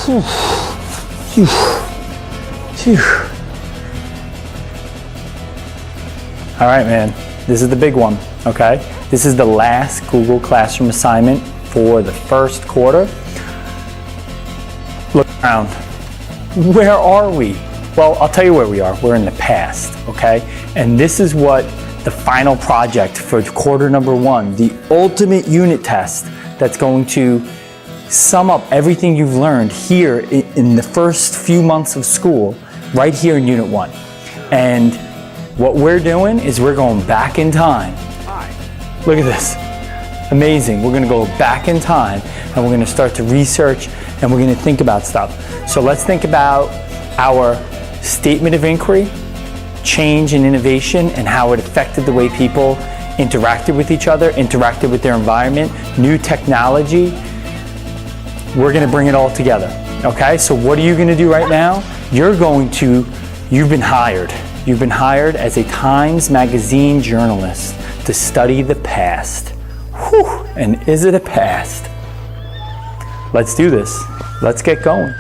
Whew. Phew. Phew. All right, man, this is the big one, okay? This is the last Google Classroom assignment for the first quarter. Look around. Where are we? Well, I'll tell you where we are. We're in the past, okay? And this is what the final project for quarter number one, the ultimate unit test that's going to sum up everything you've learned here in the first few months of school, right here in Unit 1. And what we're doing is we're going back in time. Look at this. Amazing. We're going to go back in time and we're going to start to research and we're going to think about stuff. So let's think about our statement of inquiry, change and innovation, and how it affected the way people interacted with each other, interacted with their environment, new technology. We're going to bring it all together. Okay, so what are you going to do right now? You've been hired. You've been hired as a Times Magazine journalist to study the past. Whew, and is it a past? Let's do this. Let's get going.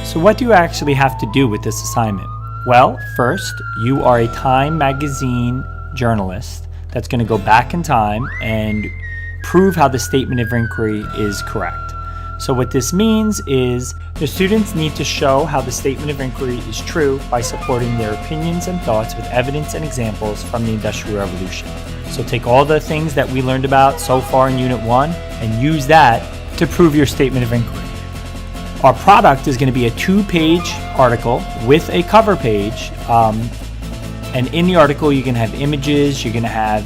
So what do you actually have to do with this assignment? Well, first, you are a Time Magazine journalist that's going to go back in time and prove how the statement of inquiry is correct. So what this means is the students need to show how the statement of inquiry is true by supporting their opinions and thoughts with evidence and examples from the Industrial Revolution. So take all the things that we learned about so far in Unit 1 and use that to prove your statement of inquiry. Our product is going to be a 2-page article with a cover page. And in the article, you're going to have images, you're going to have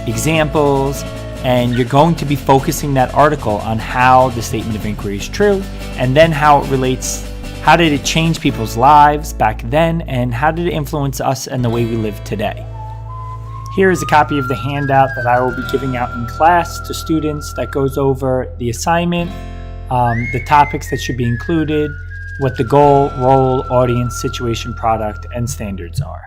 examples, and you're going to be focusing that article on how the statement of inquiry is true, and then how it relates, how did it change people's lives back then, and how did it influence us and the way we live today. Here is a copy of the handout that I will be giving out in class to students that goes over the assignment, the topics that should be included, what the goal, role, audience, situation, product, and standards are.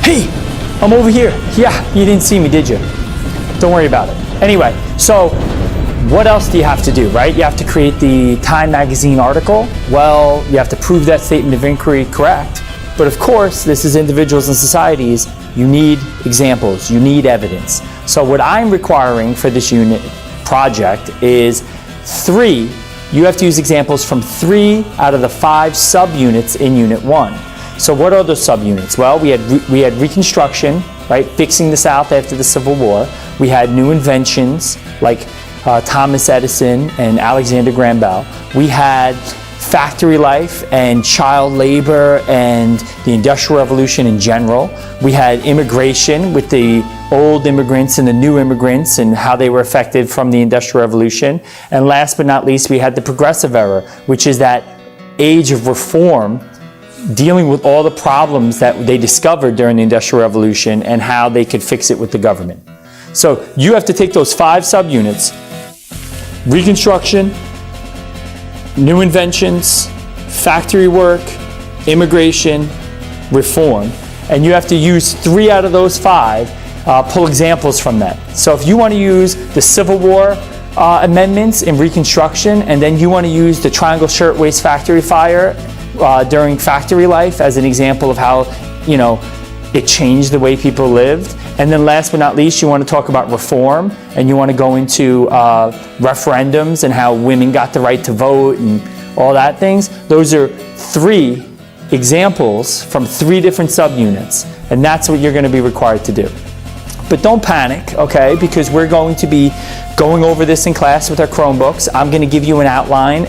Hey, I'm over here. Yeah, you didn't see me, did you? Don't worry about it. Anyway, so what else do you have to do, right? You have to create the Time Magazine article. Well, you have to prove that statement of inquiry correct. But of course, this is individuals and societies. You need examples, you need evidence. So what I'm requiring for this unit project is 3. You have to use examples from 3 out of the 5 subunits in Unit 1. So what are those subunits? Well, we had Reconstruction, right? Fixing the South after the Civil War. We had new inventions like Thomas Edison and Alexander Graham Bell. We had factory life and child labor and the Industrial Revolution in general. We had immigration with the old immigrants and the new immigrants and how they were affected from the Industrial Revolution. And last but not least, we had the Progressive Era, which is that age of reform, dealing with all the problems that they discovered during the Industrial Revolution and how they could fix it with the government. So you have to take those 5 subunits: Reconstruction, new inventions, factory work, immigration, reform, and you have to use 3 out of those 5, pull examples from that. So if you want to use the Civil War amendments in Reconstruction, and then you want to use the Triangle Shirtwaist Factory fire during factory life as an example of how, it changed the way people lived. And then last but not least, you want to talk about reform, and you want to go into referendums and how women got the right to vote and all that things. Those are 3 examples from 3 different subunits, and that's what you're going to be required to do. But don't panic, okay, because we're going to be going over this in class with our Chromebooks. I'm going to give you an outline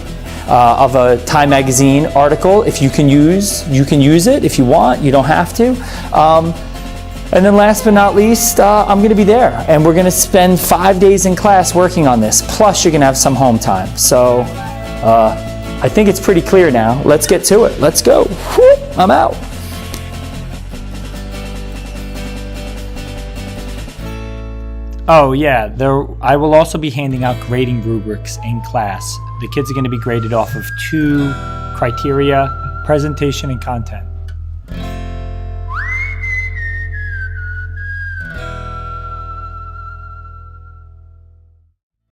of a Time Magazine article. If you can use it if you want. You don't have to. And then last but not least, I'm going to be there, and we're going to spend 5 days in class working on this. Plus, you're going to have some home time. So I think it's pretty clear now. Let's get to it. Let's go. Whoop, I'm out. Oh yeah, I will also be handing out grading rubrics in class. The kids are going to be graded off of 2 criteria: presentation and content.